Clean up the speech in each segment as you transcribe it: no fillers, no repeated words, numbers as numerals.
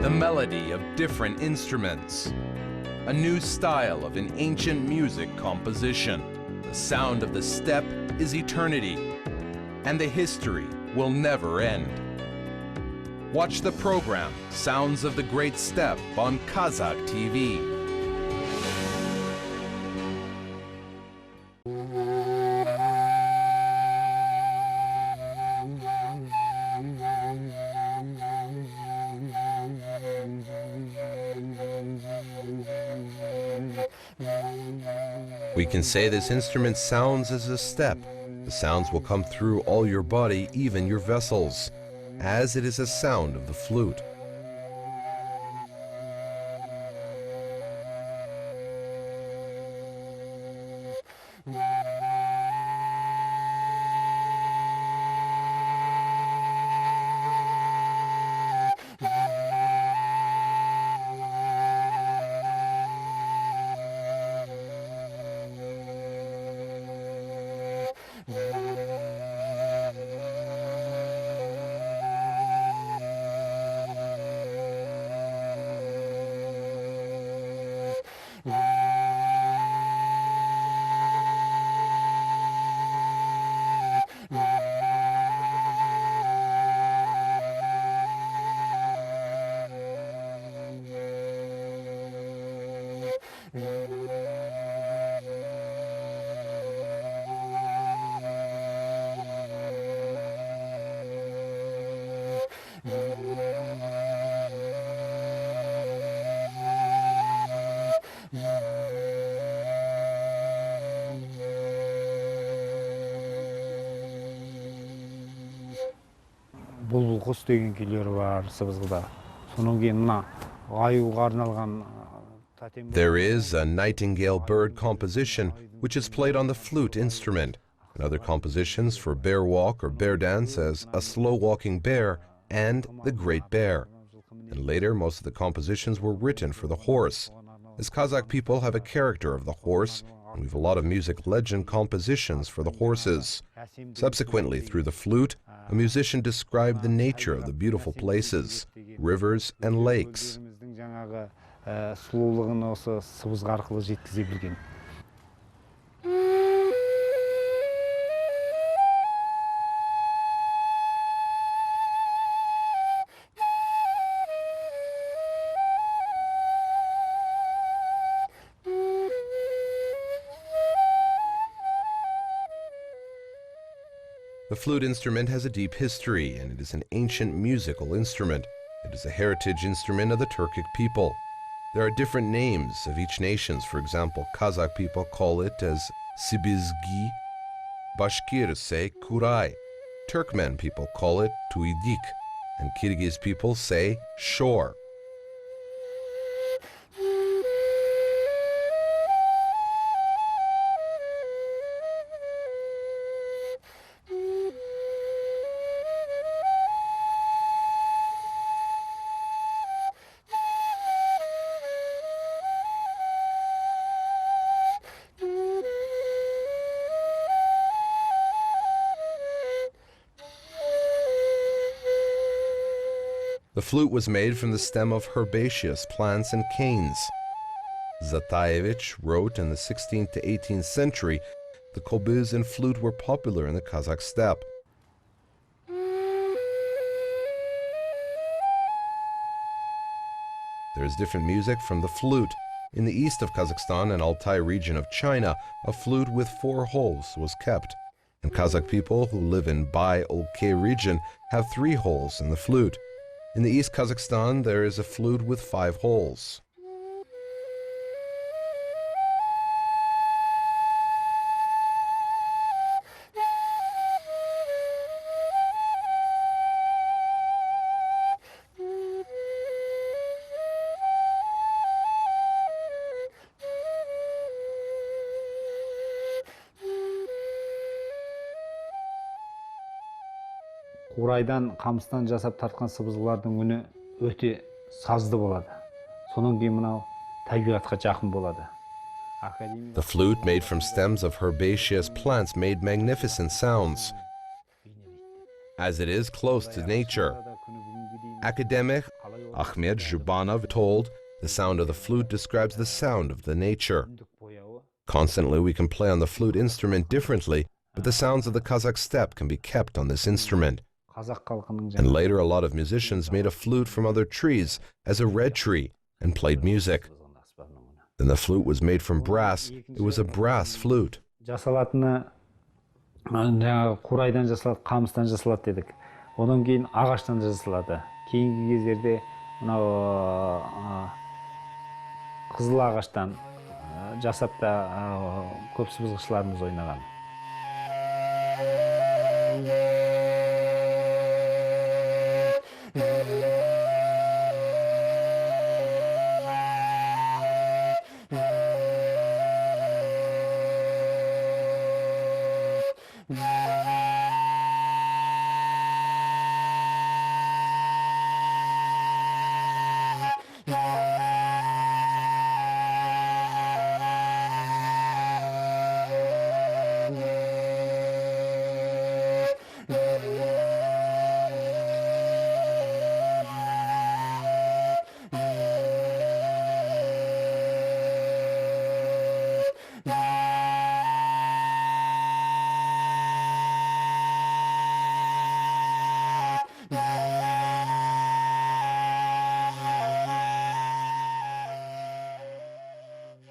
the melody of different instruments, a new style of an ancient music composition. The sound of the steppe is eternity, and the history will never end. Watch the program Sounds of the Great Steppe on Kazakh TV. We can say this instrument sounds as a steppe. The sounds will come through all your body, even your vessels, as it is a sound of the flute. Бұлғыс деген күйлері бар Сыбызғыда. Соның кейін мына аюға арналған There is a nightingale bird composition which is played on the flute instrument, and other compositions for bear walk or bear dance as a slow walking bear and the great bear. And later most of the compositions were written for the horse, as Kazakh people have a character of the horse, and we have a lot of music legend compositions for the horses. Subsequently, through the flute, a musician described the nature of the beautiful places, rivers and lakes. Сұлулығын осы сыбызғы арқылы жеткізе білген. The flute instrument has a deep history, and it is an ancient musical instrument. It is a heritage instrument of the Turkic people. There are different names of each nation. For example, Kazakh people call it as sibizgi, Bashkirs say kuray, Turkmen people call it tuidik, and Kyrgyz people say shor. The flute was made from the stem of herbaceous plants and canes. Zatayevich wrote in the 16th to 18th century, the kobyz and flute were popular in the Kazakh steppe. There is different music from the flute. In the east of Kazakhstan and Altai region of China, a flute with 4 holes was kept. And Kazakh people who live in Bai-Olkay region have 3 holes in the flute. In the East Kazakhstan, there is a flute with 5 holes. Қурайдан, қамыстан жасап тартқан сыбызғылардың үні өте сазды болады. Соның кейін мынау табиғатқа жақын болады. The flute made from stems of herbaceous plants made magnificent sounds, as it is close to nature. Academic Ahmet Zhubanov told, the sound of the flute describes the sound of the nature. Constantly we can play on the flute instrument differently, but the sounds of the Kazakh steppe can be kept on this instrument. And later a lot of musicians made a flute from other trees as a red tree and played music. Then the flute was made from brass. It was a brass flute. Жасалатыны жаңағы қурайдан жасалады, қамыстан жасалады дедік. Одан кейін ағаштан жасалады. Кейінгі кездерде мынау қызыл ағаштан жасап та көп сыбызғышыларымыз ойнаған.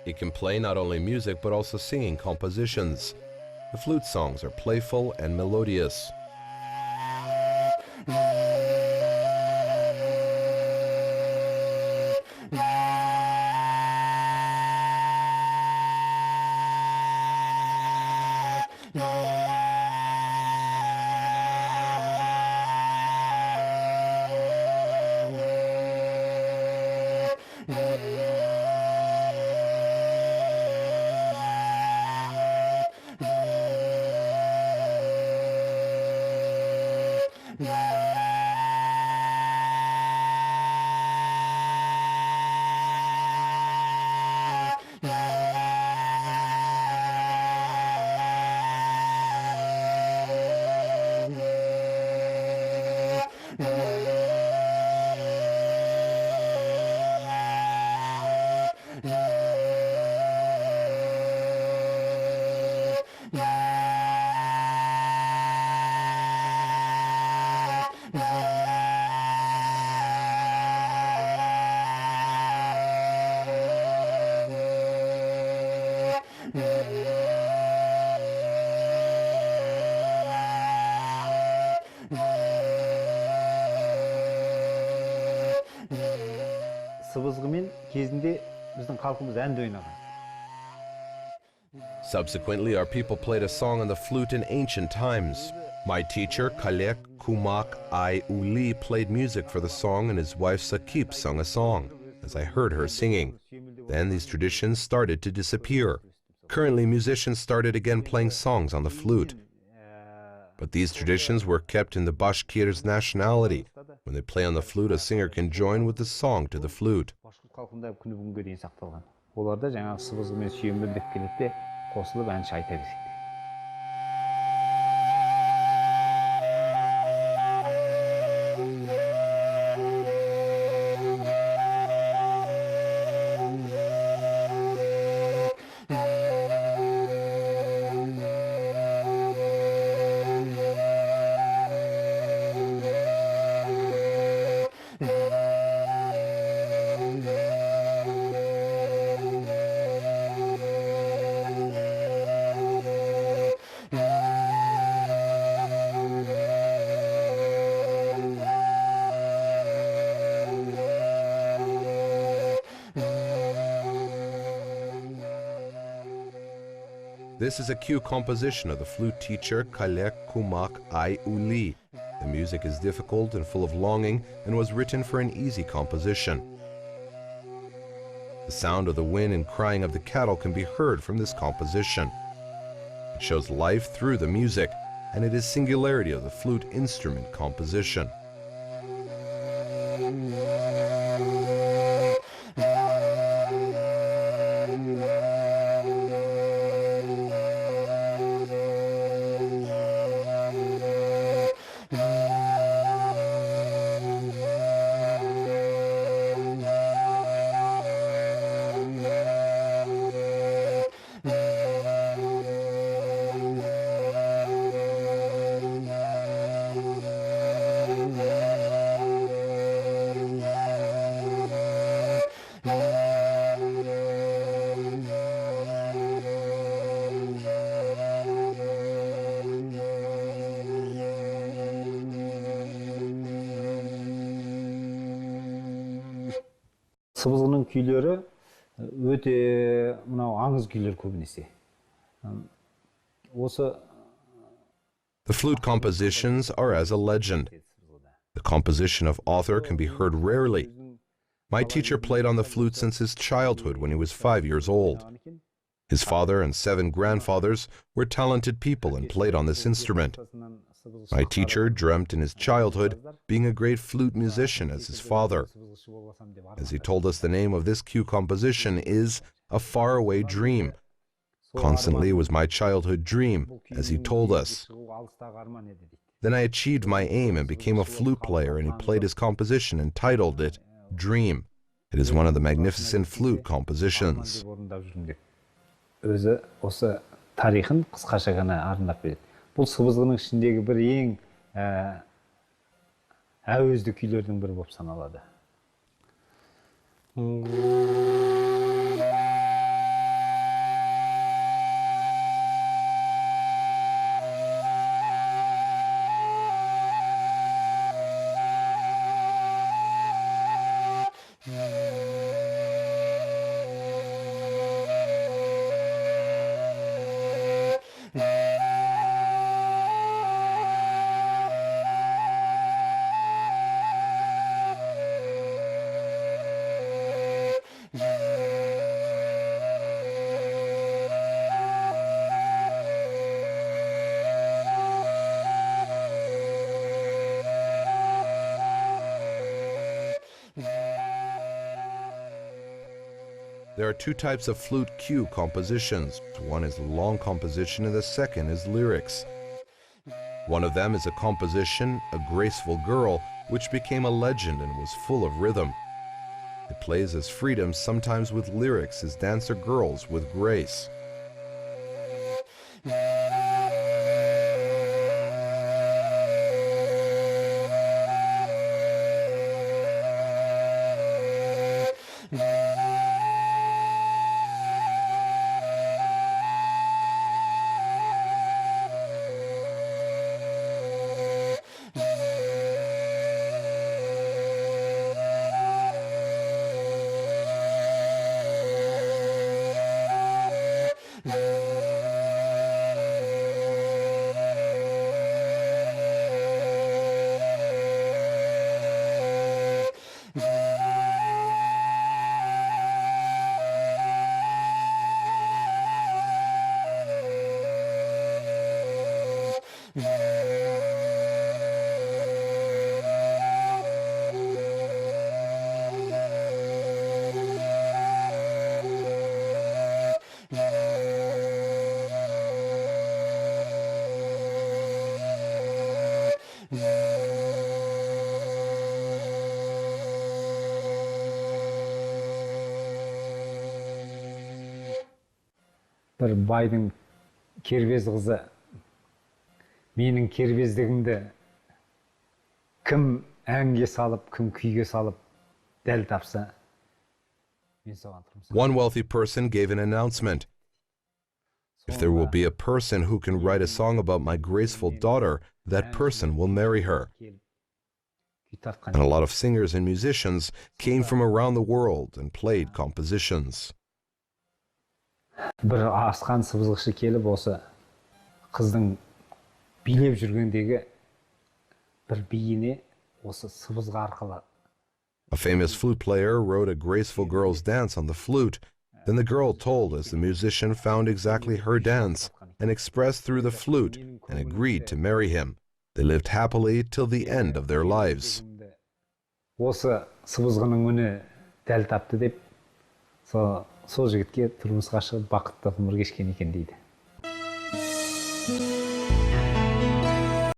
He can play not only music but also singing compositions. The flute songs are playful and melodious. Сыбызғымен кезінде біздің халқымыз әнді ойнаған. Subsequently, our people played a song on the flute in ancient times. My teacher, Kalek Kumak I Uli, played music for the song, and his wife Sakip sung a song, as I heard her singing. Then these traditions started to disappear. Currently, musicians started again playing songs on the flute. But these traditions were kept in the Bashkir's nationality. When they play on the flute, a singer can join with the song to the flute. Оларда жаңағы сыбызғымен сүйемелдеп келеді де қосылып әнші айта береді. This is a cue composition of the flute teacher Kalek Kumak I Uli. The music is difficult and full of longing and was written for an easy composition. The sound of the wind and crying of the cattle can be heard from this composition. It shows life through the music, and it is singularity of the flute instrument composition. сыбызғының күйлері өте мынау аңыз күйлер көбінесе. Осы The flute compositions are as a legend. The composition of author can be heard rarely. My teacher played on the flute since his childhood when he was 5 years old. His father and 7 grandfathers were talented people and played on this instrument. My teacher dreamt in his childhood being a great flute musician as his father. As he told us, the name of this cue composition is A Faraway Dream. Constantly was my childhood dream, as he told us. Then I achieved my aim and became a flute player, and he played his composition and titled it Dream. It is one of the magnificent flute compositions. Өзі осы тарихын қысқаша ғана арнап береді. Бұл сыбызғының ішіндегі бір ең әуезді күйлердің бірі болып саналады. There are 2 types of flute cue compositions. One is a long composition and the second is lyrics. One of them is a composition, A Graceful Girl, which became a legend and was full of rhythm. It plays as freedom, sometimes with lyrics as dancer girls with grace. Bir байдың кербез қызы менің кербездігімді кім әнге салып, кім күйге салып дәл тапса мен соған тұрмын. One wealthy person gave an announcement. If there will be a person who can write a song about my graceful daughter, that person will marry her. And a lot of singers and musicians came from around the world and played compositions. Bir асқан сыбызғышы келіп осы қыздың билеп жүргендегі бір биіне осы сыбызғы арқылы. A famous flute player wrote A Graceful Girl's Dance on the flute. Then the girl told as the musician found exactly her dance and expressed through the flute and agreed to marry him. They lived happily till the end of their lives. Осы сыбызғының үні дәл тапты деп сол жігітке тұрмысқа шығып бақытты ғұмыр кешкен екен дейді.